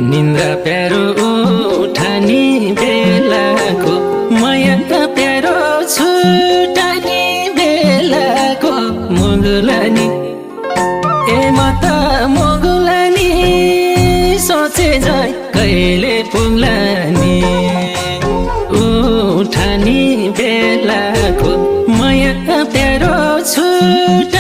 निन्द्रा प्यारो उठानी बेलाको माया प्यारो छुटानी बेलाको मुगुलानी ए म त मुगुलानी सोचे जाइ कहिले पुग्लानी उठानी बेलाको माया प्यारो छुटानी